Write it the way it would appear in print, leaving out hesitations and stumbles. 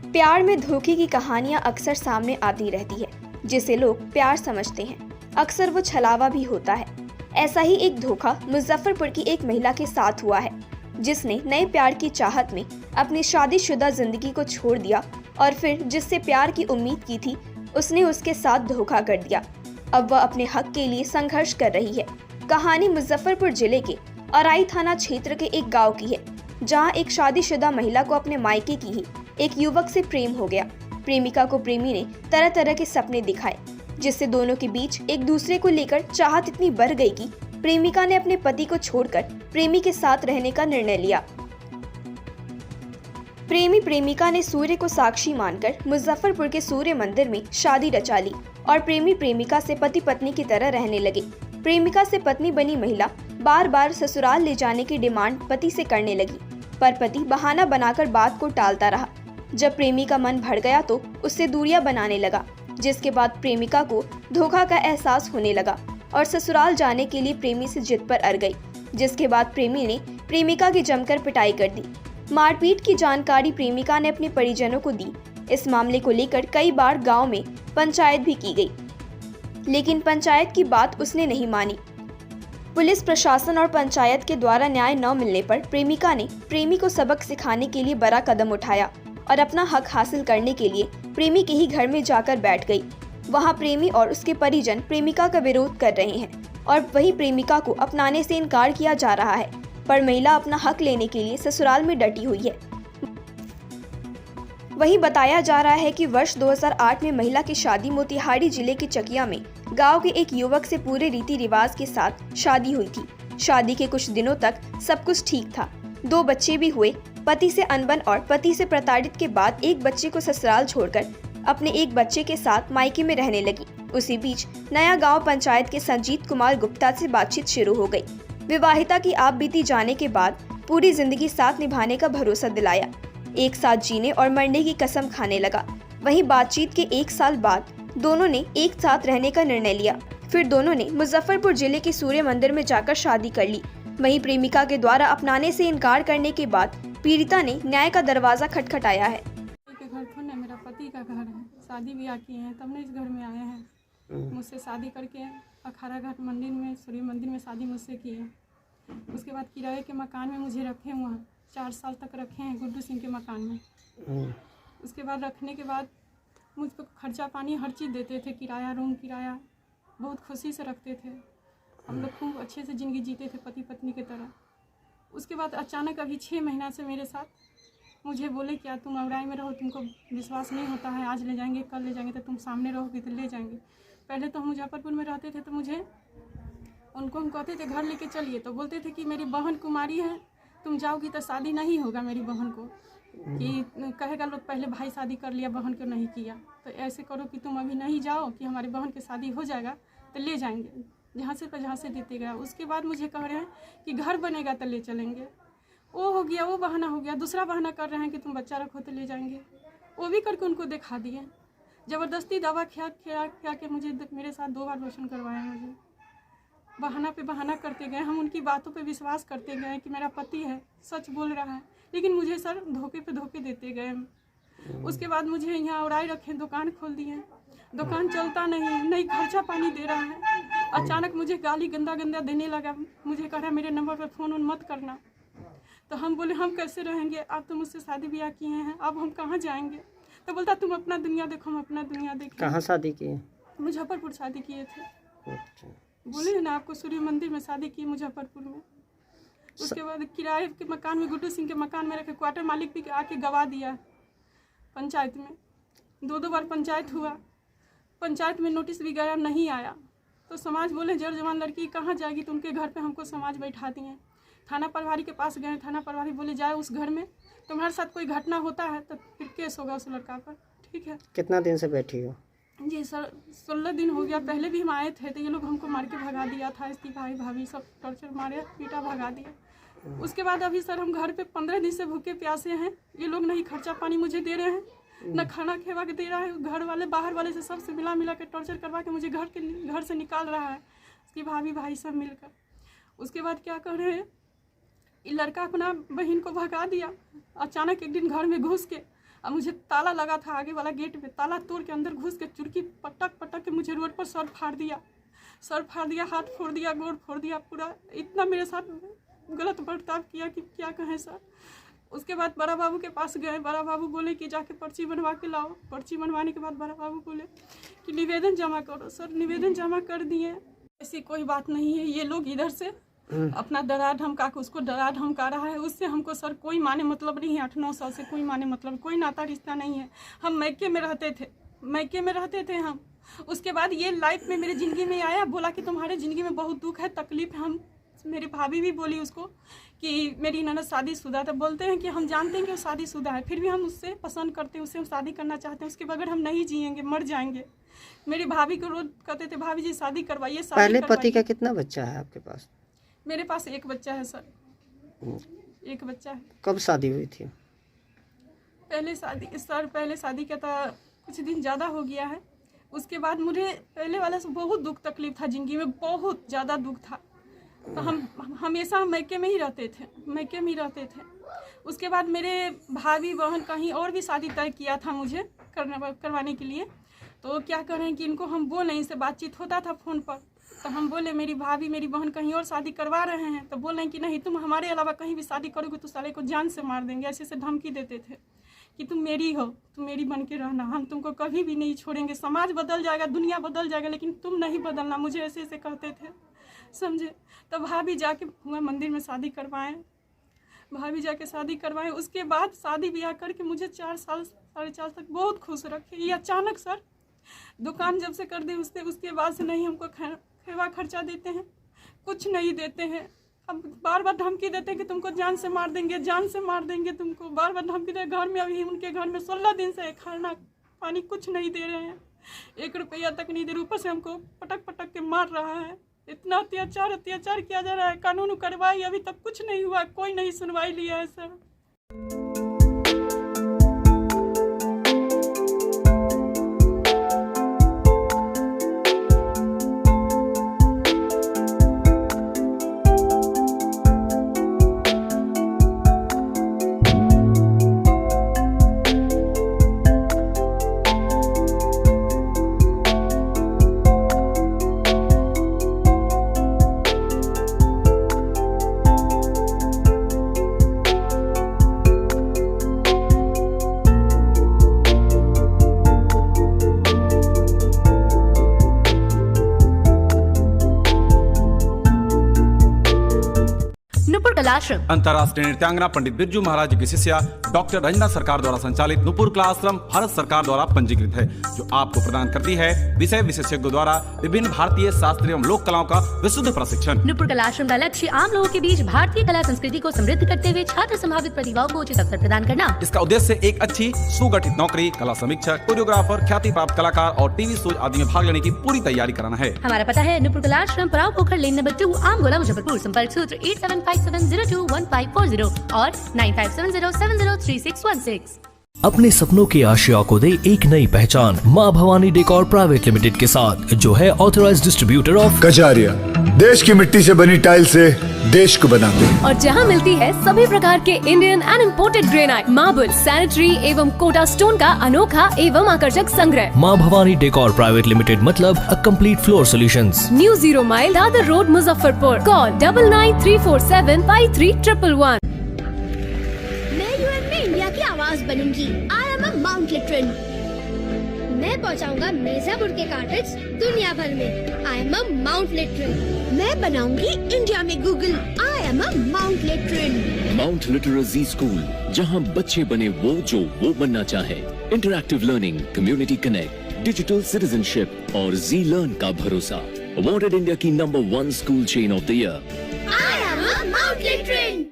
प्यार में धोखे की कहानियां अक्सर सामने आती रहती है, जिसे लोग प्यार समझते हैं। अक्सर वो छलावा भी होता है। ऐसा ही एक धोखा मुजफ्फरपुर की एक महिला के साथ हुआ है, जिसने नए प्यार की चाहत में अपनी शादीशुदा जिंदगी को छोड़ दिया और फिर जिससे प्यार की उम्मीद की थी, उसने उसके साथ धोखा कर दिया। अब वह अपने हक के लिए संघर्ष कर रही है। कहानी मुजफ्फरपुर जिले के औराई थाना क्षेत्र के एक गाँव की है, जहाँ एक शादीशुदा महिला को अपने मायके की ही एक युवक से प्रेम हो गया। प्रेमिका को प्रेमी ने तरह तरह के सपने दिखाए, जिससे दोनों के बीच एक दूसरे को लेकर चाहत इतनी बढ़ गई कि प्रेमिका ने अपने पति को छोड़कर प्रेमी के साथ रहने का निर्णय लिया। प्रेमी प्रेमिका ने सूर्य को साक्षी मानकर मुजफ्फरपुर के सूर्य मंदिर में शादी रचा ली और प्रेमी प्रेमिका से पति पत्नी की तरह रहने लगे। प्रेमिका से पत्नी बनी महिला बार बार ससुराल ले जाने की डिमांड पति से करने लगी, पर पति बहाना बनाकर बात को टालता रहा। जब प्रेमी का मन भर गया तो उससे दूरियां बनाने लगा, जिसके बाद प्रेमिका को धोखा का एहसास होने लगा और ससुराल जाने के लिए प्रेमी से जिद पर अड़ गई। जिसके बाद प्रेमी ने प्रेमिका की जमकर पिटाई कर दी। मारपीट की जानकारी प्रेमिका ने अपने परिजनों को दी। इस मामले को लेकर कई बार गांव में पंचायत भी की गई, लेकिन पंचायत की बात उसने नहीं मानी। पुलिस प्रशासन और पंचायत के द्वारा न्याय न मिलने पर प्रेमिका ने प्रेमी को सबक सिखाने के लिए बड़ा कदम उठाया और अपना हक हासिल करने के लिए प्रेमी के ही घर में जाकर बैठ गई। वहां प्रेमी और उसके परिजन प्रेमिका का विरोध कर रहे हैं और वही प्रेमिका को अपनाने से इनकार किया जा रहा है, पर महिला अपना हक लेने के लिए ससुराल में डटी हुई है। वहीं बताया जा रहा है कि वर्ष 2008 में महिला की शादी मोतिहारी जिले के चकिया में गांव के एक युवक से पूरे रीति रिवाज के साथ शादी हुई थी। शादी के कुछ दिनों तक सब कुछ ठीक था, 2 बच्चे भी हुए। पति से अनबन और पति से प्रताड़ित के बाद एक बच्चे को ससुराल छोड़कर अपने एक बच्चे के साथ मायके में रहने लगी। उसी बीच नया गांव पंचायत के संजीत कुमार गुप्ता से बातचीत शुरू हो गई। विवाहिता की आप बीती जाने के बाद पूरी जिंदगी साथ निभाने का भरोसा दिलाया, एक साथ जीने और मरने की कसम खाने लगा। वहीं बातचीत के 1 साल बाद दोनों ने एक साथ रहने का निर्णय लिया। फिर दोनों ने मुजफ्फरपुर जिले के सूर्य मंदिर में जाकर शादी कर ली। वहीं प्रेमिका के द्वारा अपनाने से इनकार करने के बाद पीड़िता ने न्याय का दरवाजा खटखटाया है। के घर थोड़ा मेरा पति का घर है, शादी ब्याह किए हैं तब ना इस घर में आए हैं। मुझसे शादी करके अखाड़ा घाट मंदिर में सूर्य मंदिर में शादी मुझसे की है। उसके बाद किराए के मकान में मुझे रखे वहाँ 4 साल तक रखे हैं, गुड्डू सिंह के मकान में। उसके बाद रखने के बाद मुझ पर खर्चा पानी हर चीज़ देते थे, किराया, रूम किराया, बहुत खुशी से रखते थे। हम लोग खूब अच्छे से ज़िंदगी जीते थे पति पत्नी की तरह। उसके बाद अचानक अभी 6 महीना से मेरे साथ मुझे बोले क्या तुम औराई में रहो, तुमको विश्वास नहीं होता है, आज ले जाएंगे कल ले जाएंगे, तो तुम सामने रहोगे तो ले जाएंगे। पहले तो हम मुजफ्फरपुर में रहते थे, तो मुझे उनको हम कहते थे घर लेके चलिए, तो बोलते थे कि मेरी बहन कुमारी है, तुम जाओगी तो शादी नहीं होगा मेरी बहन को, कि कहेगा लोग पहले भाई शादी कर लिया बहन को नहीं किया, तो ऐसे करो कि तुम अभी नहीं जाओ कि हमारी बहन की शादी हो जाएगा तो ले जाएंगे, जहाँ से देते गया। उसके बाद मुझे कह रहे हैं कि घर बनेगा तो ले चलेंगे। वो हो गया, वो बहाना हो गया। दूसरा बहाना कर रहे हैं कि तुम बच्चा रखो तो ले जाएंगे, वो भी करके उनको दिखा दिए। ज़बरदस्ती दवा खिया के मुझे मेरे साथ 2 बार अबॉर्शन करवाया। मुझे बहाना पे बहाना करते गए, हम उनकी बातों पे विश्वास करते गए कि मेरा पति है, सच बोल रहा है, लेकिन मुझे सर धोखे पे धोखे देते गए। उसके बाद मुझे यहाँ औराई रखे, दुकान खोल दिए, दुकान चलता नहीं खर्चा पानी दे रहा है। अचानक मुझे गाली गंदा देने लगा। मुझे कह रहा मेरे नंबर पर फ़ोन मत करना। तो हम बोले हम कैसे रहेंगे, आप तो मुझसे शादी ब्याह किए हैं, अब हम कहाँ जाएंगे। तो बोलता तुम अपना दुनिया देखो, हम अपना दुनिया देखें। कहाँ शादी किए? मुजफ्फरपुर शादी किए थे। अच्छा। बोले ना आपको, सूर्य मंदिर में शादी की मुजफ्फरपुर में। उसके बाद किराए के मकान में, गुड्डू सिंह के मकान में रखे, क्वार्टर मालिक भी आके गवा दिया पंचायत में। 2 बार पंचायत हुआ, पंचायत में नोटिस भी गया, नहीं आया। तो समाज बोले जड़ जवान लड़की कहाँ जाएगी, तो उनके घर पे हमको समाज बैठा दिए। थाना प्रभारी के पास गए, थाना प्रभारी बोले जाए उस घर में, तुम्हारे साथ कोई घटना होता है तो फिर केस होगा उस लड़का पर। ठीक है। कितना दिन से बैठी हो? जी सर 16 दिन हो गया। पहले भी हम आए थे तो ये लोग हमको मार के भगा दिया था, इसकी भाई भाभी सब टॉर्चर मारे, पीटा, भगा दिया। उसके बाद अभी सर हम घर पे 15 दिन से भूखे प्यासे हैं। ये लोग नहीं खर्चा पानी मुझे दे रहे हैं, न खाना खेवा के दे रहा है। घर वाले बाहर वाले से सबसे मिला के टॉर्चर करवा के मुझे घर से निकाल रहा है, उसकी भाभी भाई सब मिलकर। उसके बाद क्या कर रहे हैं, ये लड़का अपना बहन को भगा दिया। अचानक एक दिन घर में घुस के अब मुझे ताला लगा था आगे वाला गेट पे, ताला तोड़ के अंदर घुस के चुड़की पटक पटक के मुझे रोड पर सर फाड़ दिया, हाथ फोड़ दिया, गोड़ फोड़ दिया, पूरा इतना मेरे साथ गलत बर्ताव किया कि क्या कहें सर। उसके बाद बड़ा बाबू के पास गए, बड़ा बाबू बोले कि जाके पर्ची बनवा के लाओ। पर्ची बनवाने के बाद बड़ा बाबू बोले कि निवेदन जमा करो। सर निवेदन जमा कर दिए, ऐसी कोई बात नहीं है। ये लोग इधर से अपना डरा धमका के उसको डरा धमका रहा है, उससे हमको सर कोई माने मतलब नहीं है। 8-9 साल से कोई माने मतलब, कोई नाता रिश्ता नहीं है। हम मैके में रहते थे हम। उसके बाद ये लाइफ में मेरे ज़िंदगी में आया, बोला कि तुम्हारे ज़िंदगी में बहुत दुख है, तकलीफ है। हम मेरी भाभी भी बोली उसको कि मेरी ननद शादीशुदा, तो बोलते हैं कि हम जानते हैं कि वो शादीशुदा है, फिर भी हम उससे पसंद करते हैं, उससे हम शादी करना चाहते हैं, उसके बगैर हम नहीं जिएंगे, मर जाएंगे। मेरी भाभी को रोज कहते थे भाभी जी शादी करवाइए, शादी पहले करवाइए। पति का कितना बच्चा है आपके पास? मेरे पास एक बच्चा है सर, एक बच्चा है। कब शादी हुई थी? पहले शादी का था, कुछ दिन ज़्यादा हो गया है। उसके बाद मुझे पहले वाला से बहुत दुख तकलीफ था, ज़िंदगी में बहुत ज़्यादा दुख था। तो हम हमेशा मैके में ही रहते थे। उसके बाद मेरे भाभी बहन कहीं और भी शादी तय किया था मुझे करवाने के लिए। तो क्या करें कि इनको हम बोले, इनसे बातचीत होता था फ़ोन पर, तो हम बोले मेरी भाभी मेरी बहन कहीं और शादी करवा रहे हैं, तो बोले कि नहीं तुम हमारे अलावा कहीं भी शादी करोगे तो साले को जान से मार देंगे। ऐसे धमकी देते थे कि तुम मेरी हो, तुम मेरी बन के रहना, हम तुमको कभी भी नहीं छोड़ेंगे। समाज बदल जाएगा, दुनिया बदल जाएगा, लेकिन तुम नहीं बदलना, मुझे ऐसे कहते थे, समझे। तो भाभी जाके हुआ मंदिर में शादी करवाएं, उसके बाद शादी ब्याह करके मुझे 4 साल 4.5 तक बहुत खुश रखे। ये अचानक सर दुकान जब से कर दी उसके बाद से नहीं हमको खेवा खर्चा देते हैं, कुछ नहीं देते हैं। अब बार बार धमकी देते हैं कि तुमको जान से मार देंगे तुमको, बार बार धमकी दे। घर में अभी उनके घर में 16 दिन से खाना पानी कुछ नहीं दे रहे हैं, 1 रुपया तक नहीं दे रहे, ऊपर से हमको पटक पटक के मार रहा है। इतना अत्याचार किया जा रहा है। कानून कार्रवाई अभी तक कुछ नहीं हुआ, कोई नहीं सुनवाई लिया है सर। नुपुर कलाश्रम अंतर्राष्ट्रीय नृत्यांगना पंडित बिरजू महाराज की शिष्या डॉक्टर रंजना सरकार द्वारा संचालित नुपुर कलाश्रम भारत सरकार द्वारा पंजीकृत है, जो आपको प्रदान करती है विषय विशेषज्ञों द्वारा विभिन्न भारतीय शास्त्रीय एवं लोक कलाओं का विशुद्ध प्रशिक्षण। नुपुर कलाश्रम का लक्ष्य आम लोगों के बीच भारतीय कला संस्कृति को समृद्ध करते हुए छात्र संभावित प्रतिभाओं को उचित अवसर प्रदान करना। इसका उद्देश्य एक अच्छी सुगठित नौकरी, कला समीक्षक, कोरियोग्राफर, ख्याति प्राप्त कलाकार और टीवी शो आदि में भाग लेने की पूरी तैयारी कराना है। हमारा पता है नुपुर कलाश्रम, पराव पोखर लेन नंबर 2, आम गोला, मुजफ्फरपुर। संपर्क सूत्र 8757021540 और 9570703616। अपने सपनों की आशिया को दे एक नई पहचान माँ भवानी डेकोर प्राइवेट लिमिटेड के साथ, जो है ऑथराइज्ड डिस्ट्रीब्यूटर ऑफ कजारिया। देश की मिट्टी से बनी टाइल से देश को बनाते हैं, और जहां मिलती है सभी प्रकार के Indian and imported granite, marble, sanitary एवं कोटा स्टोन का अनोखा एवं आकर्षक संग्रह। माँ भवानी डेकोर प्राइवेट लिमिटेड मतलब a complete floor solutions. New 0 mile Dadar road, Muzaffarpur. Call 9934715311। मैं यूएन में इंडिया की आवाज बनूंगी। आई एम अ माउंट लिटरन। मैं पहुंचाऊंगा मिर्जापुर के कार्टेज दुनिया भर में। I am a Mount Literan. मैं बनाऊंगी इंडिया में Google. I am a Mount Literan. Mount Litera Zee school, जहां बच्चे बने वो बनना चाहे। Interactive learning, community connect, digital citizenship और जी लर्न का भरोसा। अवॉर्डेड इंडिया की number 1 school chain of the year. I am a Mount लिटरन।